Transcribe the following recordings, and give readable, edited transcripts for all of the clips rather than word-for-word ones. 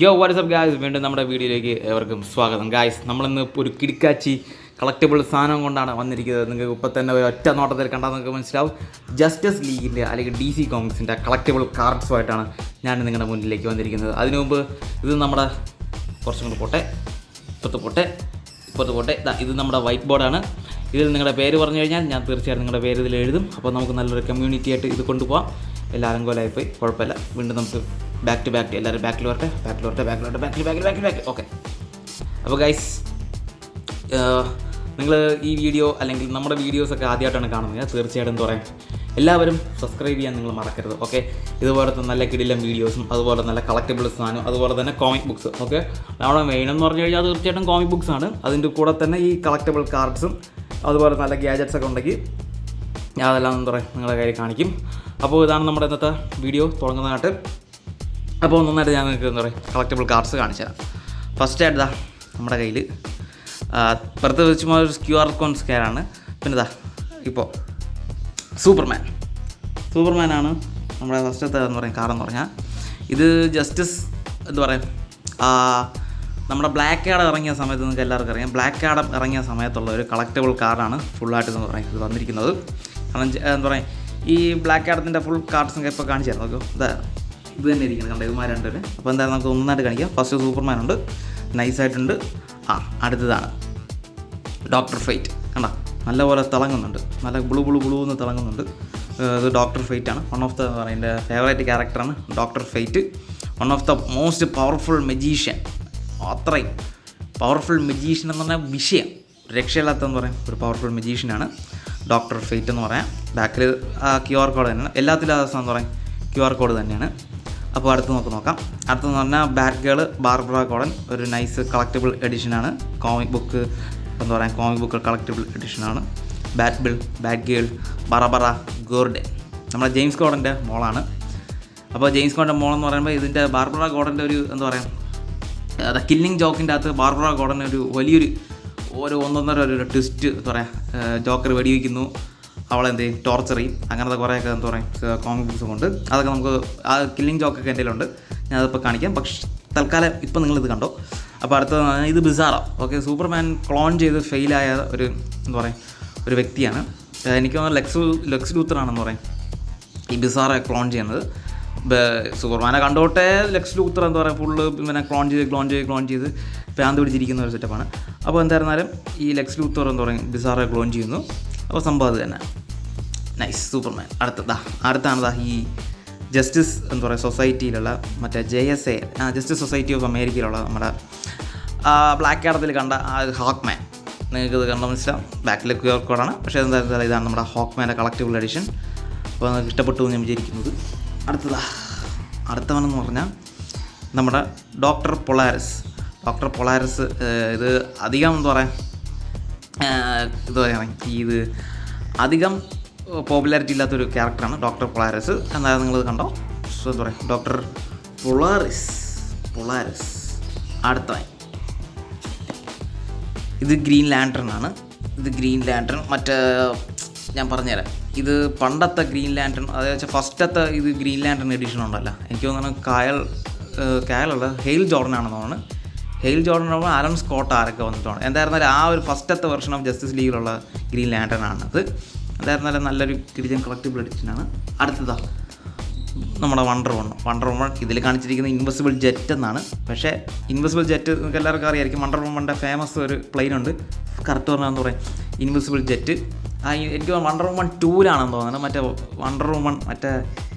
യോ WhatsApp guys, വീണ്ടും നമ്മുടെ വീഡിയോയിലേക്ക് ഏവർക്കും സ്വാഗതം. ഗായ്സ്, നമ്മളിന്ന് ഒരു കിടക്കാച്ചി കളക്റ്റബിൾ സാധനം കൊണ്ടാണ് വന്നിരിക്കുന്നത്. നിങ്ങൾക്ക് ഇപ്പോൾ തന്നെ ഒരു ഒറ്റ നോട്ടത്തിൽ കണ്ടാൽ നിങ്ങൾക്ക് മനസ്സിലാവും. ജസ്റ്റിസ് ലീഗിൻ്റെ അല്ലെങ്കിൽ DC കോമിക്സിൻ്റെ കളക്റ്റബിൾ കാർഡ്സുമായിട്ടാണ് ഞാൻ നിങ്ങളുടെ മുന്നിലേക്ക് വന്നിരിക്കുന്നത്. അതിനു മുമ്പ് ഇത് നമ്മുടെ കുറച്ചും കൂടി ഇപ്പുറത്ത് പോട്ടെ ഇത് നമ്മുടെ വൈറ്റ് ബോർഡാണ്. ഇതിൽ നിങ്ങളുടെ പേര് പറഞ്ഞു കഴിഞ്ഞാൽ ഞാൻ തീർച്ചയായിട്ടും നിങ്ങളുടെ പേര് ഇതിൽ എഴുതും. അപ്പോൾ നമുക്ക് നല്ലൊരു കമ്മ്യൂണിറ്റി ആയിട്ട് ഇത് കൊണ്ടുപോകാം. എല്ലാവരും കോലായിപ്പോയി, കുഴപ്പമില്ല. വീണ്ടും നമുക്ക് ബാക്ക് ടു ബാക്ക് എല്ലാവരും ബാക്കിൽ വരട്ടെ. ഓക്കെ. അപ്പോൾ ഗൈസ്, നിങ്ങൾ ഈ വീഡിയോ അല്ലെങ്കിൽ നമ്മുടെ വീഡിയോസൊക്കെ ആദ്യമായിട്ടാണ് കാണുന്നത്, തീർച്ചയായിട്ടും എന്താ പറയുക, എല്ലാവരും സബ്സ്ക്രൈബ് ചെയ്യാൻ നിങ്ങൾ മറക്കരുത്. ഓക്കെ. ഇതുപോലത്തെ നല്ല കിടിലം വീഡിയോസും അതുപോലെ നല്ല കളക്റ്റബിൾസ് സാധനം, അതുപോലെ തന്നെ കോമിക് ബുക്സ്. ഓക്കെ. നമ്മുടെ മെയിൻ എന്ന് പറഞ്ഞു കഴിഞ്ഞാൽ തീർച്ചയായിട്ടും കോമിക് ബുക്സ് ആണ്. അതിൻ്റെ കൂടെ തന്നെ ഈ കളക്റ്റബിൾ കാർഡ്സും അതുപോലെ നല്ല ഗാഡ്ജറ്റ്സ് ഒക്കെ ഉണ്ടെങ്കിൽ ഞാൻ അതെല്ലാം എന്താ പറയുക നിങ്ങളുടെ കയ്യിൽ കാണിക്കും. അപ്പോൾ ഇതാണ് നമ്മുടെ ഇന്നത്തെ വീഡിയോ തുടങ്ങുന്നതായിട്ട്. അപ്പോൾ നന്നായിട്ട് ഞാൻ നിങ്ങൾക്ക് എന്താ പറയുക കളക്റ്റബിൾ കാർഡ്സ് കാണിച്ചു തരാം. ഫസ്റ്റ് ആയിട്ട് നമ്മുടെ കയ്യിൽ പുറത്ത് വെച്ച് ഒരു QR കോഡ് സ്കാനാണ്. പിന്നെ ഇപ്പോൾ സൂപ്പർമാനാണ് നമ്മുടെ ഫസ്റ്റത്തെ എന്ന് പറയും കാറെന്ന് പറഞ്ഞാൽ. ഇത് ജസ്റ്റിസ് എന്താ പറയുക, നമ്മുടെ ബ്ലാക്ക് ആഡം ഇറങ്ങിയ സമയത്ത് നിങ്ങൾക്ക് എല്ലാവർക്കും അറിയാം. ബ്ലാക്ക് ആഡം ഇറങ്ങിയ സമയത്തുള്ള ഒരു കളക്റ്റബിൾ കാർഡാണ് ഫുള്ളായിട്ട് എന്ന് പറയും ഇത് വന്നിരിക്കുന്നത്. കാരണം എന്താ പറയുക, ഈ ബ്ലാക്ക് ആഡത്തിൻ്റെ ഫുൾ കാർഡ്സൊക്കെ ഇപ്പോൾ കാണിച്ചു തരാം. നോക്കൂ, ഇത് തന്നെ ഇരിക്കുന്നത് കണ്ടോ, ഇവന്മാർ രണ്ടുപേരും. അപ്പോൾ എന്തായാലും നമുക്ക് ഒന്നായിട്ട് കാണിക്കാം. ഫസ്റ്റ് സൂപ്പർമാനുണ്ട്, നൈസായിട്ടുണ്ട്. അടുത്തതാണ് ഡോക്ടർ ഫെയ്റ്റ്. കണ്ടോ, നല്ലപോലെ തിളങ്ങുന്നുണ്ട്, നല്ല ബ്ലൂ എന്ന് തിളങ്ങുന്നുണ്ട്. ഇത് ഡോക്ടർ ഫെയ്റ്റ് ആണ്. വൺ ഓഫ് ദ എൻ്റെ ഫേവറേറ്റ് ക്യാരക്ടറാണ് doctor fate. One of the most powerful magician. അത്രയും പവർഫുൾ മജീഷ്യൻ എന്ന് പറഞ്ഞാൽ വിഷയം രക്ഷയില്ലാത്തെന്ന് പറയും ഒരു പവർഫുൾ മജീഷ്യനാണ് ഡോക്ടർ ഫെയ്റ്റ് എന്ന് പറയാം. ബാക്കിൽ QR കോഡ് തന്നെയാണ് എല്ലാത്തിലും. എന്ന് പറയും QR കോഡ് തന്നെയാണ്. അപ്പോൾ അടുത്ത് നോക്കാം. അടുത്തെന്ന് പറഞ്ഞാൽ ബാറ്റ് ഗേൾ ബാർബറ ഗോർഡൻ. ഒരു നൈസ് കളക്റ്റബിൾ എഡിഷനാണ്. കോമിക് ബുക്ക് കളക്റ്റബിൾ എഡിഷനാണ്. ബാറ്റ് ഗേൾ ബറബറ ഗോർഡൻ നമ്മുടെ ജെയിംസ് ഗോർഡൻ്റെ മോളാണ്. അപ്പോൾ ജെയിംസ് ഗോർഡൻ്റെ മോളെന്ന് പറയുമ്പോൾ ഇതിൻ്റെ ബാർബറ ഗോർഡൻ്റെ ഒരു എന്താ പറയുക, ദ കില്ലിംഗ് ജോക്കിൻ്റെ അകത്ത് ബാർബറ ഗോർഡൻ ഒരു വലിയൊരു ഒന്നൊന്നര ഒരു ട്വിസ്റ്റ് എന്താ പറയുക, ജോക്കർ വെടിവെക്കുന്നു, അവളെന്ത് ചെയ്യും, ടോർച്ചർ ചെയ്യും, അങ്ങനത്തെ കുറേയൊക്കെ എന്താ പറയുക കോമിക് ബുക്സ് കൊണ്ട്. അതൊക്കെ നമുക്ക് ആ കില്ലിംഗ് ജോക്കൊക്കെ എൻ്റെ കയ്യിലുണ്ട്, ഞാനതിപ്പോൾ കാണിക്കാം. പക്ഷേ തൽക്കാലം ഇപ്പോൾ നിങ്ങളിത് കണ്ടോ. അപ്പോൾ അടുത്ത ഇത് ബിസാറോ. ഓക്കെ. സൂപ്പർമാൻ ക്ലോൺ ചെയ്ത് ഫെയിലായ ഒരു എന്താ പറയുക ഒരു വ്യക്തിയാണ്. എനിക്ക് തോന്നുന്നത് ലെക്സ് ലൂത്തറാണെന്ന് പറയും ഈ ബിസാറെ ക്ലോൺ ചെയ്യുന്നത്. സൂപ്പർമാനെ കണ്ടോട്ടെ ലെക്സ് ലൂത്തർ എന്താ പറയുക ഫുള്ള് പിന്നെ ക്ലോൺ ചെയ്ത് പ്രാന്ത് പിടിച്ചിരിക്കുന്ന ഒരു സെറ്റപ്പാണ്. അപ്പോൾ എന്തായിരുന്നാലും ഈ ലെക്സ് ലൂത്തർ എന്താ പറയുക ബിസാറെ ക്ലോൺ ചെയ്യുന്നു. അപ്പോൾ സംഭവം അത് തന്നെ. നൈസ്. സൂപ്പർമാൻ. അടുത്താണ് ഈ ജസ്റ്റിസ് എന്താ പറയുക സൊസൈറ്റിയിലുള്ള മറ്റേ JSA ജസ്റ്റിസ് സൊസൈറ്റി ഓഫ് അമേരിക്കയിലുള്ള നമ്മുടെ ബ്ലാക്ക് ആഡത്തിൽ കണ്ട ഹോക്ക്മാൻ. നിങ്ങൾക്കിത് കണ്ട മനസ്സിലാവും. ബാക്കിലെ QR കോഡാണ്. പക്ഷേ എന്തായാലും ഇതാണ് നമ്മുടെ ഹോക്ക്മാൻ്റെ കളക്റ്റബിൾ എഡിഷൻ. അപ്പോൾ നിങ്ങൾക്ക് ഇഷ്ടപ്പെട്ടു എന്ന് ഞാൻ വിചാരിക്കുന്നത്. അടുത്തവനെന്ന് പറഞ്ഞാൽ നമ്മുടെ ഡോക്ടർ പൊളാരിസ്. ഇത് അധികം എന്താ പറയുക ഇത് അധികം പോപ്പുലാരിറ്റി ഇല്ലാത്തൊരു ക്യാരക്ടറാണ് ഡോക്ടർ പൊളാരിസ്. എന്തായാലും നിങ്ങളിത് കണ്ടോ. എന്താ പറയുക ഡോക്ടർ പൊളാരിസ്. അടുത്തതായി ഇത് ഗ്രീൻ ലാൻറ്റേൺ ആണ്. മറ്റേ ഞാൻ പറഞ്ഞുതരാം. ഇത് പണ്ടത്തെ ഗ്രീൻ ലാൻറ്റേൺ, അതായത് ഫസ്റ്റത്തെ ഇത് ഗ്രീൻ ലാൻറ്റേൺ എഡിഷൻ ഉണ്ടല്ലോ. എനിക്ക് തോന്നുന്നു കായലുള്ള ഹെയിൽ ജോർഡൻ ആണെന്ന് തോന്നുന്നു. ഹെയിൽ ജോർഡൻ ആകുമ്പോൾ ആലൻ സ്കോട്ട് ആരൊക്കെ വന്നിട്ടാണ്. എന്തായിരുന്നാലും ആ ഒരു ഫസ്റ്റത്തെ വെർഷൻ ഓഫ് ജസ്റ്റിസ് ലീഗിലുള്ള ഗ്രീൻ ലാൻറ്റേൺ ആണത്. എന്തായിരുന്നാലും നല്ലൊരു കിടിലൻ കളക്റ്റബിൾ എഡിഷനാണ്. അടുത്തതാണ് നമ്മുടെ വണ്ടർ വുമൺ. ഇതിൽ കാണിച്ചിരിക്കുന്നത് ഇൻവിസിബിൾ ജെറ്റ് എന്നാണ്. പക്ഷേ ഇൻവിസിബിൾ ജെറ്റ് നിങ്ങൾക്ക് എല്ലാവർക്കും അറിയായിരിക്കും. വണ്ടർ വുമൻ്റെ ഫേമസ് ഒരു പ്ലെയിനുണ്ട്, കറക്റ്റ് പറഞ്ഞാൽ എന്താ പറയുക ഇൻവിസിബിൾ ജെറ്റ്. എനിക്ക് വണ്ടർ വുമൺ 2-ലാണെന്ന് തോന്നുന്നത്. മറ്റേ വണ്ടർ വുമൺ മറ്റേ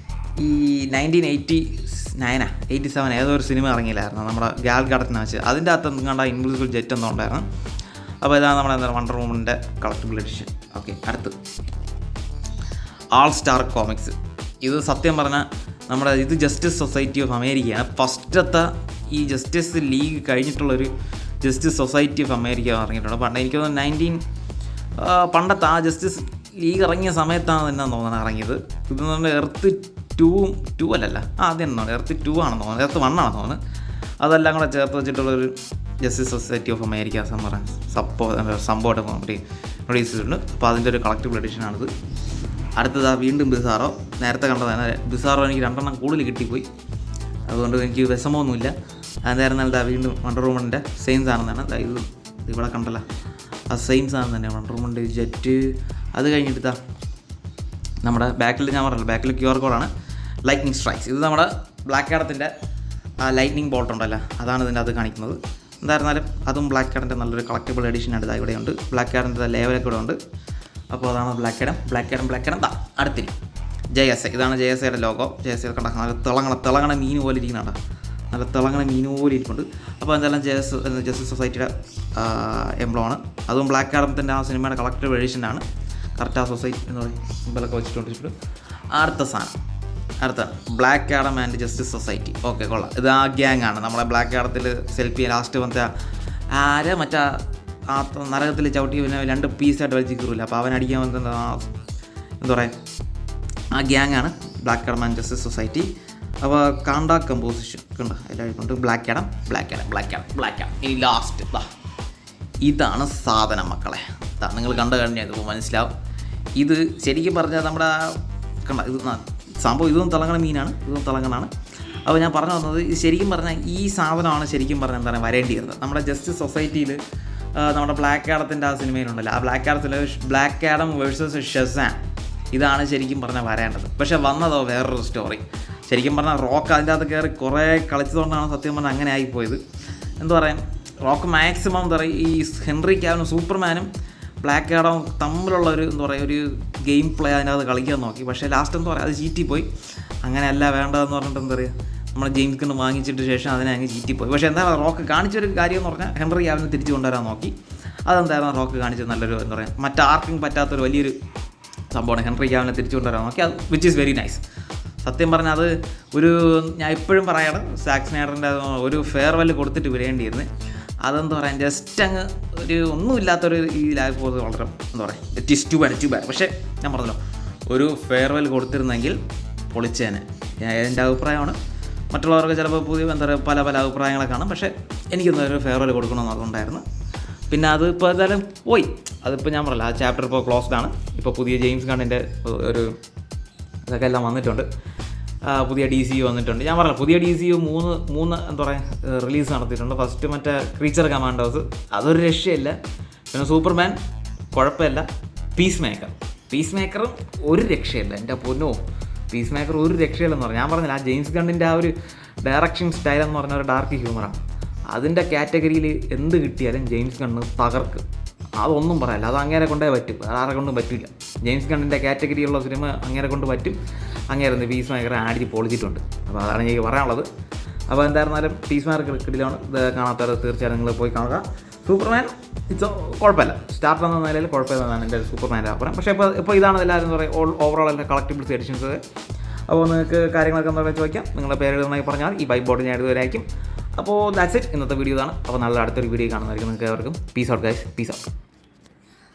ഈ 1987 ഏതോ ഒരു സിനിമ ഇറങ്ങിയില്ലായിരുന്നു നമ്മുടെ ഗാൽ ഗാഡറ്റിനെ വെച്ച്. അതിൻ്റെ അകത്ത് കണ്ട ഇൻവിസിബിൾ ജെറ്റ് എന്തോ ഉണ്ടായിരുന്നു. അപ്പോൾ ഇതാണ് നമ്മുടെ എന്താ വണ്ടർ വുമൻ്റെ കളക്റ്റബിൾ എഡിഷൻ. ഓക്കെ. അടുത്ത് ആൾ സ്റ്റാർ കോമിക്സ്. ഇത് സത്യം പറഞ്ഞാൽ നമ്മുടെ ഇത് ജസ്റ്റിസ് സൊസൈറ്റി ഓഫ് അമേരിക്കയാണ്. ഫസ്റ്റത്തെ ഈ ജസ്റ്റിസ് ലീഗ് കഴിഞ്ഞിട്ടുള്ളൊരു ജസ്റ്റിസ് സൊസൈറ്റി ഓഫ് അമേരിക്ക ഇറങ്ങിയിട്ടുണ്ട്. എനിക്ക് തോന്നുന്നു പണ്ടത്തെ ആ ജസ്റ്റിസ് ലീഗ് ഇറങ്ങിയ സമയത്താണ് തന്നെ തോന്നുന്നത് ഇറങ്ങിയത്. ഇതെന്ന് പറഞ്ഞാൽ എർത്ത് 2 അല്ലല്ല ആദ്യം തോന്നുന്നത് എർത്ത് 2 ആണെന്ന് തോന്നുന്നത്, എർത്ത് 1 ആണെന്ന് തോന്നുന്നത്. അതെല്ലാം കൂടെ ചേർത്ത് വെച്ചിട്ടുള്ളൊരു ജസ്റ്റിസ് സൊസൈറ്റി ഓഫ് അമേരിക്ക സംഭവമായിട്ട് റിലീസ് ചെയ്തിട്ടുണ്ട്. അപ്പോൾ അതിൻ്റെ ഒരു കളക്റ്റബിൾ എഡിഷനാണിത്. വീണ്ടും ബിസാറോ. നേരത്തെ കണ്ടതാണ് ബിസാറോ. എനിക്ക് 2 കൂടുതൽ കിട്ടിപ്പോയി, അതുകൊണ്ട് എനിക്ക് വിഷമമൊന്നുമില്ല. അതായിരുന്നാൽ വീണ്ടും വണ്ടർ വുമണിൻ്റെ സെയിം സാധനം തന്നെ. ഇത് ഇവിടെ കണ്ടല്ലോ, ആ സെയിം സാധനം തന്നെയാണ് വണ്ടർ വുമണിൻ്റെ ജെറ്റ്. അത് കഴിഞ്ഞിട്ട് നമ്മുടെ ബാക്കിൽ ഞാൻ പറഞ്ഞല്ലോ, ബാക്കിൽ QR കോഡാണ് ലൈറ്റ്നിങ് സ്ട്രൈക്സ്. ഇത് നമ്മുടെ ബ്ലാക്ക് ആഡത്തിൻ്റെ ആ ലൈറ്റ്നിങ് ബോൾട്ട് ഉണ്ടല്ലോ, അതാണ് ഇതിൻ്റെ അത് കാണിക്കുന്നത്. എന്തായിരുന്നാലും അതും ബ്ലാക്ക് ആഡിൻ്റെ നല്ലൊരു കളക്റ്റബിൾ എഡിഷനാണ്. ഇതാ ഇവിടെയുണ്ട് ബ്ലാക്ക് ആഡിൻ്റെ ലേവലൊക്കെ ഇവിടെ ഉണ്ട്. അപ്പോൾ അതാണ് ബ്ലാക്ക് ആഡം. ദാ അടുത്തിരി JSA. ഇതാണ് JSAയുടെ ലോഗോ. JSA കണ്ട നല്ല തിളങ്ങണ മീൻ പോലെ ഇരിക്കുന്നുണ്ട്, നല്ല തിളങ്ങണ മീൻ പോലെ ഇരിക്കുന്നുണ്ട്. അപ്പോൾ എന്തായാലും ജസ്റ്റിസ് സൊസൈറ്റിയുടെ എംബ്ലമാണ്. അതും ബ്ലാക്ക് ആഡത്തിൻ്റെ ആ സിനിമയുടെ കളക്റ്റബിൾ എഡിഷനാണ്. കറക്റ്റ് ആ സൊസൈറ്റി എന്ന് പറയും സിമ്പിളൊക്കെ വെച്ചിട്ടുണ്ട്. അടുത്താണ് black Adam and justice society. Okay, കൊള്ളാം. ഇത് ആ ഗ്യാങ് ആണ്. നമ്മളെ ബ്ലാക്ക് ആഡത്തിൽ സെൽഫി ലാസ്റ്റ് വന്ന മറ്റേ ആ നരകത്തിൽ ചവിട്ടി പിന്നെ 2 പീസായിട്ട് വലിച്ച് കീറില്ല. അപ്പോൾ അവൻ അടിക്കാൻ വന്ന എന്താ പറയുക, ആ ഗ്യാങ് ആണ് black Adam and justice society. അപ്പോൾ കാണ്ട കമ്പോസിഷൻ കണ്ട എല്ലാവരും കൊണ്ട് ബ്ലാക്ക് ആഡം. ഇനി ലാസ്റ്റ് ഇതാണ് സാധനം മക്കളെ. നിങ്ങൾ കണ്ടു കഴിഞ്ഞാൽ ഇതിപ്പോൾ മനസ്സിലാവും. ഇത് ശരിക്കും പറഞ്ഞാൽ നമ്മുടെ കണ്ട ഇത് സംഭവം ഇതൊന്നും തിളങ്ങണ മീനാണ്, ഇതൊന്നും തിളങ്ങണാണ്. അപ്പോൾ ഞാൻ പറഞ്ഞു വന്നത് ശരിക്കും പറഞ്ഞാൽ ഈ സാധനമാണ് ശരിക്കും പറഞ്ഞാൽ എന്താണ് വരേണ്ടിയിരുന്നത്. നമ്മുടെ ജസ്റ്റിസ് സൊസൈറ്റിയിൽ നമ്മുടെ ബ്ലാക്ക് ആഡത്തിൻ്റെ ആ സിനിമയിലുണ്ടല്ലോ, ആ ബ്ലാക്ക് ആഡം വേഴ്സസ് ഷസാം, ഇതാണ് ശരിക്കും പറഞ്ഞാൽ വരേണ്ടത്. പക്ഷേ വന്നതോ വേറൊരു സ്റ്റോറി. ശരിക്കും പറഞ്ഞാൽ റോക്ക് അതിൻ്റെ അകത്ത് കയറി കുറേ കളിച്ചതുകൊണ്ടാണ് സത്യം പറഞ്ഞാൽ അങ്ങനെ ആയിപ്പോയത്. എന്താ പറയുക, റോക്ക് മാക്സിമം എന്താ പറയുക ഈ ഹെൻറി ക്യാവിനും സൂപ്പർമാനും ബ്ലാക്ക് ആഡം തമ്മിലുള്ള ഒരു എന്താ പറയുക ഒരു ഗെയിം പ്ലേ അതിനകത്ത് കളിക്കാൻ നോക്കി. പക്ഷേ ലാസ്റ്റ് എന്താ പറയുക അത് ചീറ്റിപ്പോയി. അങ്ങനെയല്ല വേണ്ടതെന്ന് പറഞ്ഞിട്ട് എന്താ പറയുക നമ്മൾ ജെയിംസ് ഗണ്ണ് വാങ്ങിച്ചിട്ട് ശേഷം അതിനെ അങ്ങ് ചീറ്റിപ്പോയി. പക്ഷേ എന്താ റോക്ക് കാണിച്ചൊരു കാര്യം എന്ന് പറഞ്ഞാൽ ഹെൻറി ക്യാവിനെ തിരിച്ചു കൊണ്ടുവരാൻ നോക്കി. അതെന്തായിരുന്നു റോക്ക് കാണിച്ചത് നല്ലൊരു എന്താ പറയുക മറ്റാർക്കും പറ്റാത്തൊരു വലിയൊരു സംഭവമാണ്. ഹെൻറി ക്യാവിനെ തിരിച്ചു കൊണ്ടുവരാൻ നോക്കി. അത് വിച്ച് ഈസ് വെരി നൈസ്. സത്യം പറഞ്ഞാൽ അത് ഒരു ഞാൻ എപ്പോഴും പറയാണ്, സാക്ക് സ്നൈഡറിൻ്റെ ഒരു ഫെയർവെൽ കൊടുത്തിട്ട് വിടേണ്ടിയിരുന്നു. അതെന്താ പറയുക ജസ്റ്റ് അങ്ങ് ഒരു ഒന്നുമില്ലാത്തൊരു ഇതിലായി പോകുന്നത് വളരെ എന്താ പറയുക ഇറ്റ് ഈസ് ടു ബാഡ്. പക്ഷേ ഞാൻ പറഞ്ഞല്ലോ ഒരു ഫെയർവെൽ കൊടുത്തിരുന്നെങ്കിൽ പൊളിച്ചേനെ. എൻ്റെ അഭിപ്രായമാണ്. മറ്റുള്ളവർക്ക് ചിലപ്പോൾ പുതിയ എന്താ പറയുക പല അഭിപ്രായങ്ങളെ കാണും. പക്ഷേ എനിക്കൊന്നും ഒരു ഫെയർവെൽ കൊടുക്കണമെന്ന് അതുകൊണ്ടായിരുന്നു. പിന്നെ അത് ഇപ്പോൾ എന്തായാലും പോയി. അതിപ്പോൾ ഞാൻ പറഞ്ഞില്ല, ആ ചാപ്റ്റർ ഇപ്പോൾ ക്ലോസ്ഡ് ആണ്. ഇപ്പോൾ പുതിയ ജെയിംസ് ഗണ്ണിൻ്റെ ഒരു ഇതൊക്കെ എല്ലാം വന്നിട്ടുണ്ട്. പുതിയ DCU വന്നിട്ടുണ്ട്. ഞാൻ പറഞ്ഞില്ല പുതിയ DCU മൂന്ന് എന്താ പറയുക റിലീസ് നടത്തിയിട്ടുണ്ട്. ഫസ്റ്റ് മറ്റേ ക്രീച്ചർ കമാൻഡോസ്, അതൊരു രക്ഷയില്ല. പിന്നെ സൂപ്പർമാൻ കുഴപ്പമില്ല. പീസ് മേക്കറും ഒരു രക്ഷയില്ല. എൻ്റെ പൊന്നോ, പീസ് മേക്കർ ഒരു രക്ഷയില്ലെന്ന് പറഞ്ഞു. ഞാൻ പറഞ്ഞില്ല ആ ജെയിംസ് ഗണ്ണിൻ്റെ ആ ഒരു ഡയറക്ഷൻ സ്റ്റൈൽ എന്ന് പറഞ്ഞ ഒരു ഡാർക്ക് ഹ്യൂമറാണ്. അതിൻ്റെ കാറ്റഗറിയിൽ എന്ത് കിട്ടിയാലും ജെയിംസ് ഗണ്ണ് തകർക്ക്. അതൊന്നും പറയല്ല, അത് അങ്ങേരെ കൊണ്ടേ പറ്റും, ആരെ കൊണ്ടും പറ്റില്ല. ജെയിംസ് ഗണ്ണിൻ്റെ കാറ്റഗറിയുള്ള സിനിമ അങ്ങേരെ കൊണ്ട് പറ്റും. അങ്ങേരെ പീസ് മേക്കർ ആടി പൊളിച്ചിട്ടുണ്ട്. അപ്പോൾ അതാണ് എനിക്ക് പറയാനുള്ളത്. അപ്പോൾ എന്തായിരുന്നാലും പീസ് മേക്കർ കിട്ടിലാണ്. ഇത് കാണാത്തവർ തീർച്ചയായും നിങ്ങൾ പോയി കാണുക. സൂപ്പർമാൻ കുഴപ്പമില്ല, സ്റ്റാർട്ടർ എന്ന നിലയിൽ കുഴപ്പമില്ലെന്നാണ് എൻ്റെ സൂപ്പർമാൻ്റെ അഭിപ്രായം. പക്ഷേ ഇപ്പോൾ ഇതാണ് എല്ലാവരും എന്താ പറയുക ഓവറോൾ എല്ലാ കളക്റ്റിബിൾസ് എഡിഷൻസ്. അപ്പോൾ നിങ്ങൾക്ക് കാര്യങ്ങളൊക്കെ എന്താ പറയുക ചോദിക്കാം. നിങ്ങളുടെ പേര് എഴുതുന്നതായി പറഞ്ഞാൽ ഈ വൈറ്റ് ബോർഡ് ഞാൻ എഴുതുന്നതായിരിക്കും. അപ്പോൾ ദാറ്റ്സ് ഇറ്റ്. ഇന്നത്തെ വീഡിയോ ഇതാണ്. അപ്പോൾ നല്ല അടുത്തൊരു വീഡിയോ കാണുന്നതായിരിക്കും. നിങ്ങൾക്ക് ഏവർക്കും peace out guys, peace out.